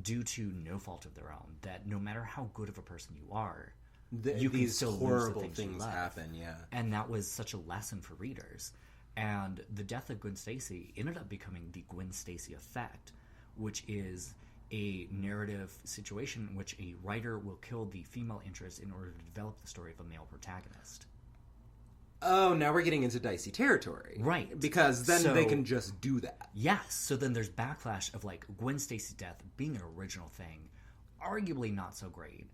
due to no fault of their own. That no matter how good of a person you are, you can still horrible things happen. Yeah, and that was such a lesson for readers. And the death of Gwen Stacy ended up becoming the Gwen Stacy effect, which is a narrative situation in which a writer will kill the female interest in order to develop the story of a male protagonist. Oh, now we're getting into dicey territory. Right. Because then they can just do that. Yes. So then there's backlash of, like, Gwen Stacy's death being an original thing. Arguably not so great,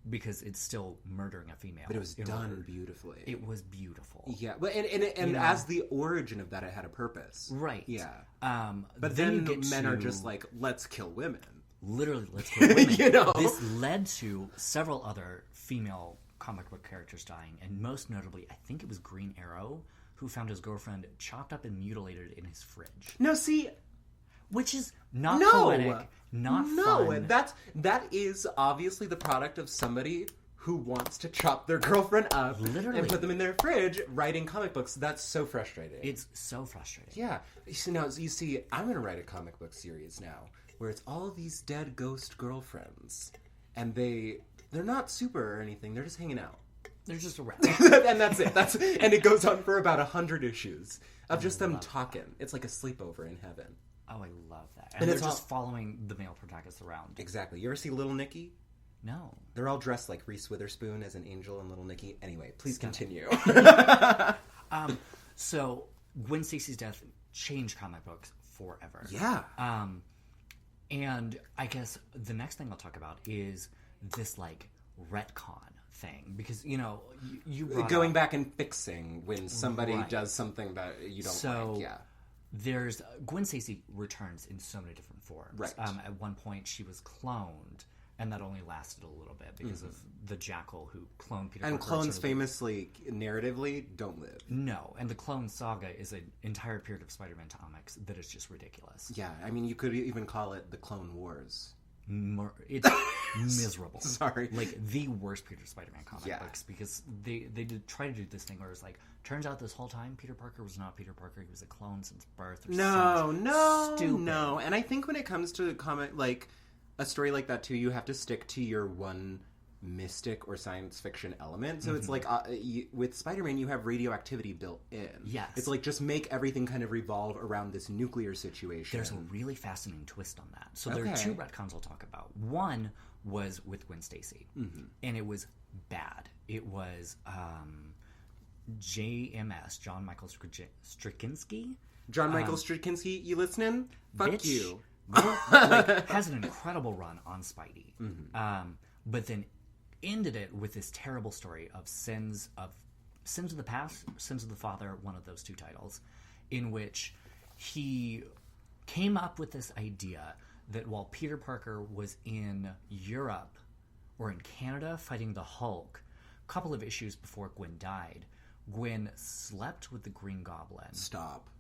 because it's still murdering a female. But it was done beautifully. It was beautiful. Yeah. But and as the origin of that, it had a purpose. Right. Yeah. But then men are just like, let's kill women. Literally, let's kill women. You know? This led to several other female comic book characters dying, and most notably, I think it was Green Arrow, who found his girlfriend chopped up and mutilated in his fridge. No, see... Which is not poetic, not fun. That is obviously the product of somebody who wants to chop their girlfriend up and put them in their fridge writing comic books. That's so frustrating. It's so frustrating. Yeah. So now, you see, I'm going to write a comic book series now where it's all these dead ghost girlfriends, and they're not super or anything. They're just hanging out. They're just around. And that's it. And it goes on for about 100 issues of just them talking. That. It's like a sleepover in heaven. Oh, I love that. And they're just following the male protagonist around. Exactly. You ever see Little Nicky? No. They're all dressed like Reese Witherspoon as an angel and Little Nicky. Anyway, please continue. So, Gwen Stacy's death changed comic books forever. Yeah. And I guess the next thing I'll talk about is this, like, retcon thing. Because, you know, you going back and fixing when somebody does something that you don't like. Yeah. There's... Gwen Stacy returns in so many different forms. Right. At one point, she was cloned, and that only lasted a little bit because of the Jackal who cloned Peter Parker. And clones famously, narratively, don't live. No, and the clone saga is an entire period of Spider-Man comics that is just ridiculous. Yeah, I mean, you could even call it the Clone Wars. It's miserable. Sorry. Like, the worst Peter Spider-Man comic books, because they did try to do this thing where it's like, turns out this whole time Peter Parker was not Peter Parker, he was a clone since birth. Or No. And I think when it comes to comic, like, a story like that too, you have to stick to your one mystic or science fiction element. So it's like, with Spider-Man, you have radioactivity built in. Yes. It's like, just make everything kind of revolve around this nuclear situation. There's a really fascinating twist on that. So there are two retcons I'll talk about. One was with Gwen Stacy, and it was bad. It was JMS, John Michael Straczynski. John Michael Straczynski, you listening? Fuck you. Has an incredible run on Spidey. But then ended it with this terrible story of Sins of the Past, Sins of the Father, one of those two titles, in which he came up with this idea that while Peter Parker was in Europe or in Canada fighting the Hulk, a couple of issues before Gwen died, Gwen slept with the Green Goblin. Stop.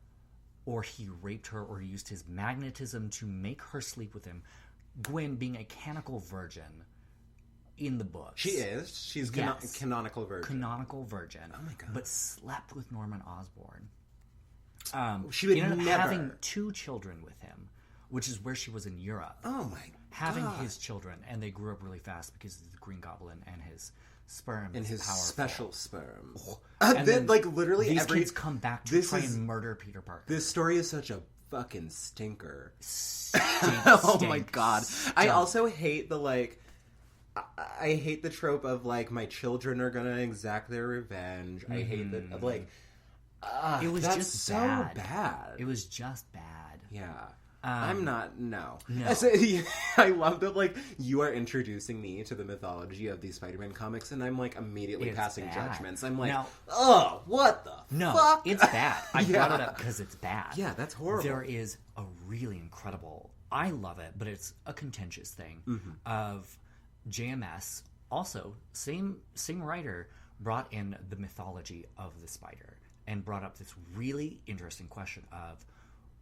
Or he raped her or used his magnetism to make her sleep with him. Gwen being a canonical virgin in the books. She is. She's canonical virgin. Canonical virgin. Oh my God. But slept with Norman Osborn. She would ended up never... having 2 children with him, which is where she was in Europe. Oh my God. Having his children, and they grew up really fast because of the Green Goblin and his sperm and his powerful. special sperm. And then like literally these kids come back to try and murder Peter Parker. This story is such a fucking stinker. Oh my God. I also hate the I hate the trope of like, my children are gonna exact their revenge. I hate that, like, it was just so bad. It was just bad. Yeah. I'm not, no. No. I love that, like, you are introducing me to the mythology of these Spider-Man comics, and I'm, like, immediately passing judgments. I'm like, oh, what the fuck? It's bad. I brought it up because it's bad. Yeah, that's horrible. There is a really incredible, I love it, but it's a contentious thing, of JMS, also, same writer, brought in the mythology of the spider, and brought up this really interesting question of,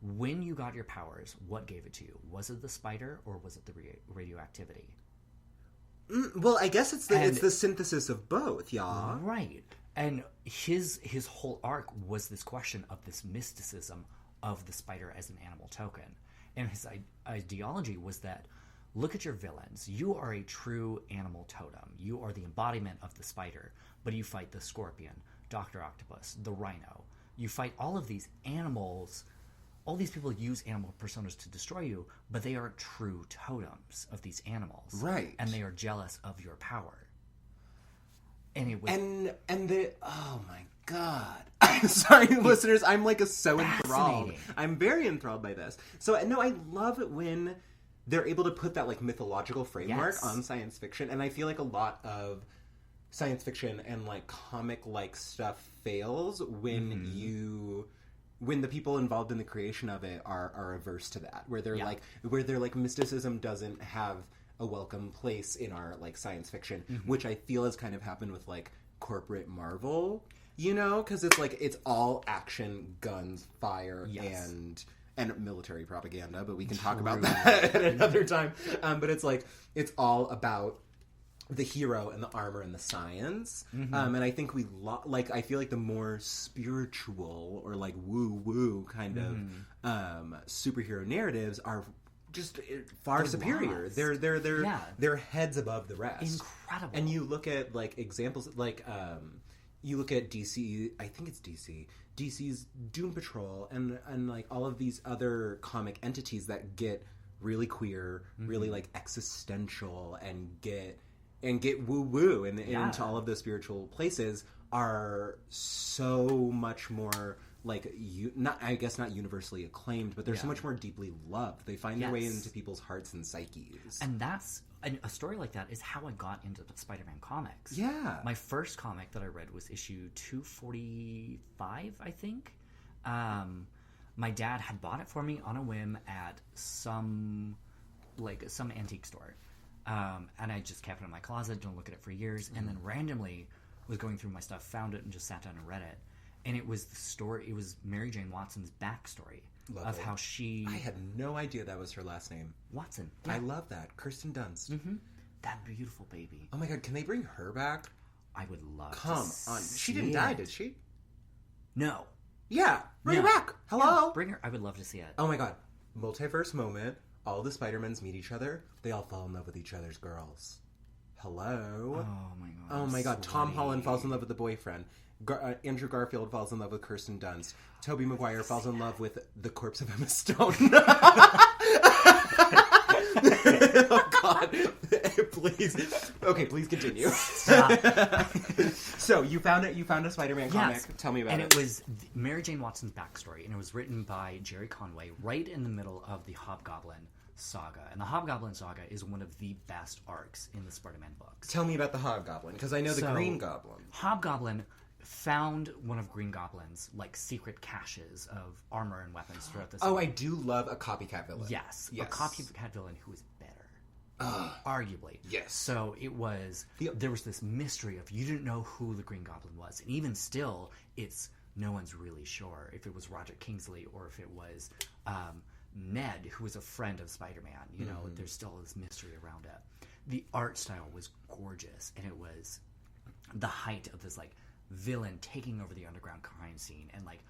when you got your powers, what gave it to you? Was it the spider or was it the radioactivity? Well, I guess it's the synthesis of both, yeah. Right. And his whole arc was this question of this mysticism of the spider as an animal token. And his ideology was that look at your villains. You are a true animal totem. You are the embodiment of the spider, but you fight the scorpion, Dr. Octopus, the rhino. You fight all of these animals. All these people use animal personas to destroy you, but they are true totems of these animals. Right. And they are jealous of your power. And it was... And the... Oh, my God. I'm sorry, listeners. I'm, like, so enthralled. I'm very enthralled by this. So, no, I love it when they're able to put that, like, mythological framework on science fiction. And I feel like a lot of science fiction and, like, comic-like stuff fails when when the people involved in the creation of it are averse to that, where they're like mysticism doesn't have a welcome place in our like science fiction, which I feel has kind of happened with like corporate Marvel, you know, because it's like it's all action, guns, fire, and military propaganda, but we can talk about that at another time. But it's like it's all about the hero and the armor and the science. And I think I feel like the more spiritual or like woo kind of superhero narratives are just far superior. They're heads above the rest. Incredible. And you look at like examples like you look at DC, I think it's DC's Doom Patrol and like all of these other comic entities that get really queer, really like existential and get woo-woo and into all of those spiritual places are so much more like not universally acclaimed, but they're so much more deeply loved. They find their way into people's hearts and psyches. And that's a story like that is how I got into the Spider-Man comics. Yeah. My first comic that I read was issue 245, I think. My dad had bought it for me on a whim at some antique store. And I just kept it in my closet, don't look at it for years, and then randomly was going through my stuff, found it, and just sat down and read it. And it was it was Mary Jane Watson's backstory of how she... I had no idea that was her last name. Watson. Yeah. I love that. Kirsten Dunst. That beautiful baby. Oh my God, can they bring her back? I would love to Come on. She didn't die, did she? No. Yeah. Bring her back. Hello? Yeah, bring her. I would love to see it. Oh my God. Multiverse moment. All the Spider-Mans meet each other. They all fall in love with each other's girls. Hello? Oh my God. Oh my God. Tom Holland falls in love with the boyfriend. Andrew Garfield falls in love with Kirsten Dunst. Tobey Maguire falls in love with the corpse of Emma Stone. Oh God. Please. Okay, please continue. So you found a Spider-Man comic. Tell me about it. And it was Mary Jane Watson's backstory, and it was written by Jerry Conway right in the middle of the Hobgoblin saga. And the Hobgoblin saga is one of the best arcs in the Spider-Man books. Tell me about the Hobgoblin, because I know the Green Goblin. Hobgoblin found one of Green Goblin's like secret caches of armor and weapons throughout this. Oh, I do love a copycat villain. Yes. A copycat villain who is better, arguably. Yes. So it was there was this mystery of you didn't know who the Green Goblin was, and even still, no one's really sure if it was Roger Kingsley or if it was Ned, who was a friend of Spider-Man. You know, there's still this mystery around it. The art style was gorgeous, and it was the height of this like villain taking over the underground crime scene and like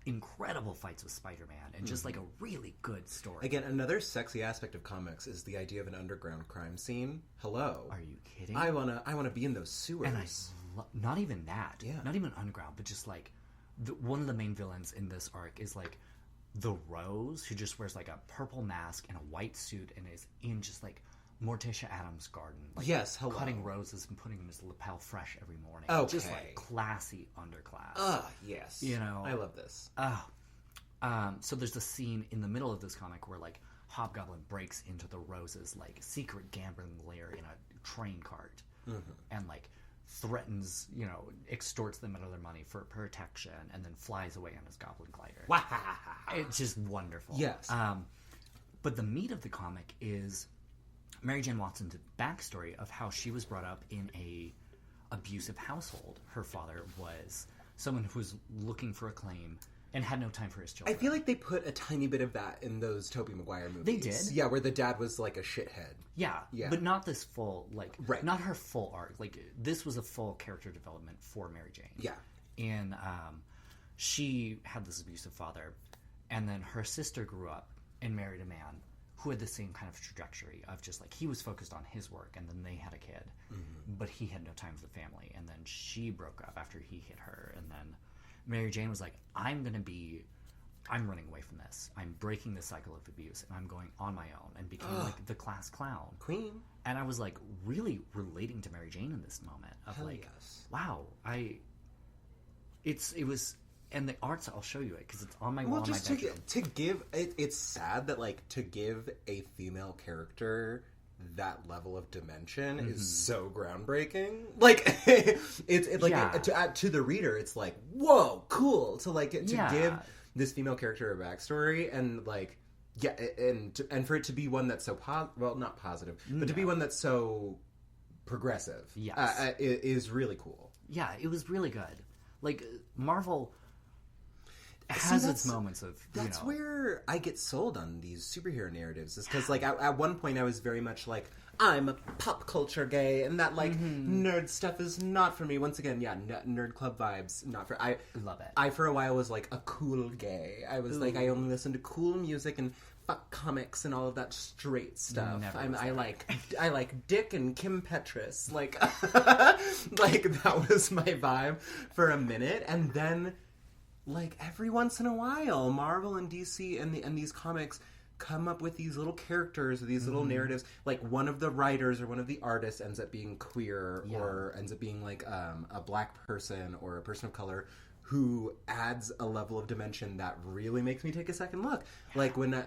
incredible fights with Spider-Man and just like a really good story. Again, another sexy aspect of comics is the idea of an underground crime scene. Hello. Are you kidding? I wanna be in those sewers. And not even that. Yeah. Not even underground, but just like one of the main villains in this arc is like the Rose, who just wears like a purple mask and a white suit and is in just like Morticia Adams' garden. Like, yes, hello. Cutting roses and putting them in his lapel fresh every morning. Okay. Just like classy underclass. Yes. You know. I love this. So there's a scene in the middle of this comic where like Hobgoblin breaks into the Rose's like secret gambling lair in a train cart and like threatens, extorts them out of their money for protection and then flies away on his goblin glider. Wow. It's just wonderful. Yes. But the meat of the comic is Mary Jane Watson's backstory of how she was brought up in a abusive household. Her father was someone who was looking for acclaim and had no time for his children. I feel like they put a tiny bit of that in those Tobey Maguire movies. They did? Yeah, where the dad was like a shithead. Yeah. But not this full, right. Not her full arc. Like, this was a full character development for Mary Jane. Yeah. And she had this abusive father, and then her sister grew up and married a man who had the same kind of trajectory of just like he was focused on his work, and then they had a kid, but he had no time for the family, and then she broke up after he hit her, and then Mary Jane was like, I'm running away from this. I'm breaking the cycle of abuse, and I'm going on my own, and became like the class clown Queen. And I was like really relating to Mary Jane in this moment of Hell like, yes. wow, it was. And the arts, I'll show you it because it's on my wall in my bedroom. To give it's sad that like to give a female character that level of dimension is so groundbreaking. Like it's like to the reader, it's like whoa, cool to like to give this female character a backstory and like and for it to be one that's so not positive, but to be one that's so progressive. Yes, is really cool. Yeah, it was really good. Like Marvel has its moments of that's where I get sold on these superhero narratives is because like at one point I was very much like I'm a pop culture gay and that like nerd stuff is not for me. Once again, nerd club vibes not for I love it. I for a while was like a cool gay. I was like I only listened to cool music and fuck comics and all of that straight stuff. I like Dick and Kim Petras like like that was my vibe for a minute, and then like every once in a while, Marvel and DC and these comics come up with these little characters or these little narratives. Like one of the writers or one of the artists ends up being queer or ends up being like a black person or a person of color who adds a level of dimension that really makes me take a second look. Like when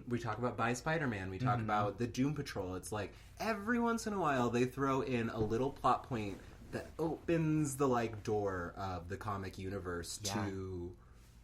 we talk about By Spider-Man, we talk about the Doom Patrol. It's like every once in a while they throw in a little plot point that opens the like door of the comic universe to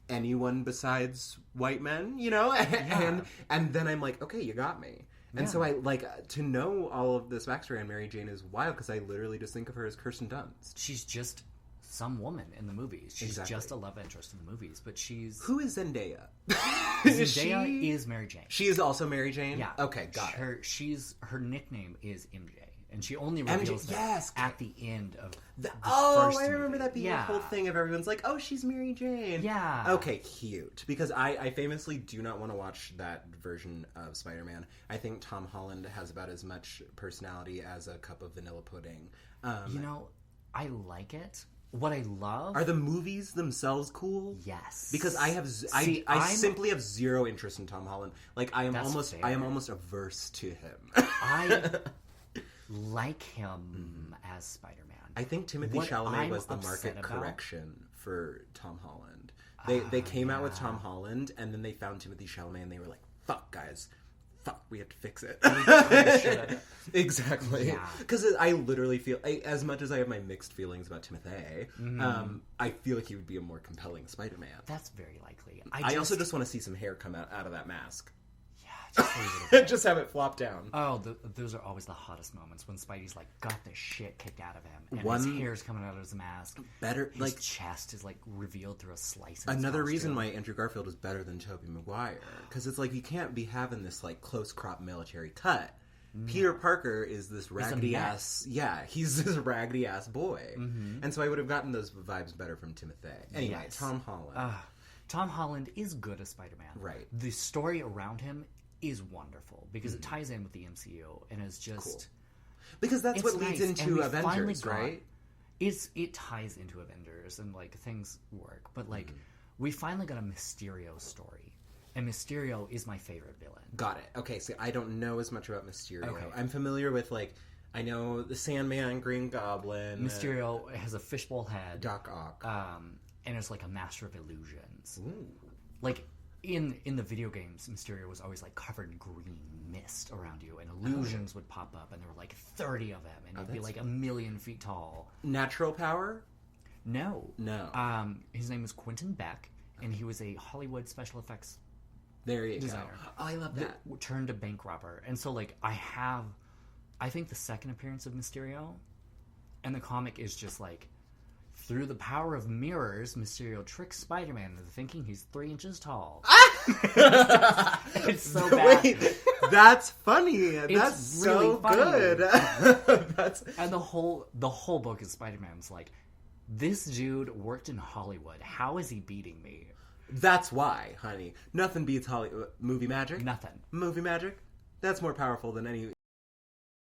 anyone besides white men, you know? And then I'm like, okay, you got me. And so I like to know all of this backstory on Mary Jane is wild because I literally just think of her as Kirsten Dunst. She's just some woman in the movies. She's just a love interest in the movies, but she's... Who is Zendaya? Zendaya is Mary Jane. She is also Mary Jane? Yeah. Okay, got it. Her nickname is MJ. And she only reveals that at the end of the first I remember movie. that being a whole thing of everyone's like, oh, she's Mary Jane. Yeah. Okay, cute. Because I famously do not want to watch that version of Spider-Man. I think Tom Holland has about as much personality as a cup of vanilla pudding. I like it. What I love... Are the movies themselves cool? Yes. Because I simply have zero interest in Tom Holland. Like, I am almost averse to him. I like him as Spider-Man. I think Timothy Chalamet was the market correction for Tom Holland. They came out with Tom Holland, and then they found Timothy Chalamet, and they were like, fuck, guys. Fuck, we have to fix it. Exactly. Because I literally feel, as much as I have my mixed feelings about Timothy, I feel like he would be a more compelling Spider-Man. That's very likely. I also just want to see some hair come out of that mask. Just have it flop down. Oh, those are always the hottest moments when Spidey's like got the shit kicked out of him, and his hair's coming out of his mask. His chest is like revealed through a slice. Another reason why Andrew Garfield is better than Tobey Maguire, because it's like you can't be having this like close crop military cut. No. Peter Parker is this raggedy ass. Yeah, he's this raggedy ass boy, and so I would have gotten those vibes better from Timothy. Anyway, Tom Holland. Tom Holland is good as Spider-Man. Right. The story around him is wonderful because it ties in with the MCU and is just cool. Because that's what leads into Avengers, right? It ties into Avengers and like things work, but like we finally got a Mysterio story, and Mysterio is my favorite villain. Got it. Okay, so I don't know as much about Mysterio. Okay. I'm familiar with like I know the Sandman, Green Goblin. Mysterio has a fishbowl head, Doc Ock, and is like a master of illusions. Ooh. Like. In the video games, Mysterio was always like covered in green mist around you, and illusions would pop up, and there were like 30 of them, and he'd be like 1,000,000 feet tall. Natural power? No. His name was Quentin Beck, and he was a Hollywood special effects designer. Oh, I love that. Turned a bank robber, and so like I think the second appearance of Mysterio, and the comic is just like. Through the power of mirrors, Mysterio tricks Spider-Man into thinking he's 3 inches tall. It's so bad. Wait, that's funny. That's really so funny. Good. And the whole book is Spider-Man's like, this dude worked in Hollywood. How is he beating me? That's why, honey. Nothing beats Hollywood movie magic. Nothing. Movie magic. That's more powerful than any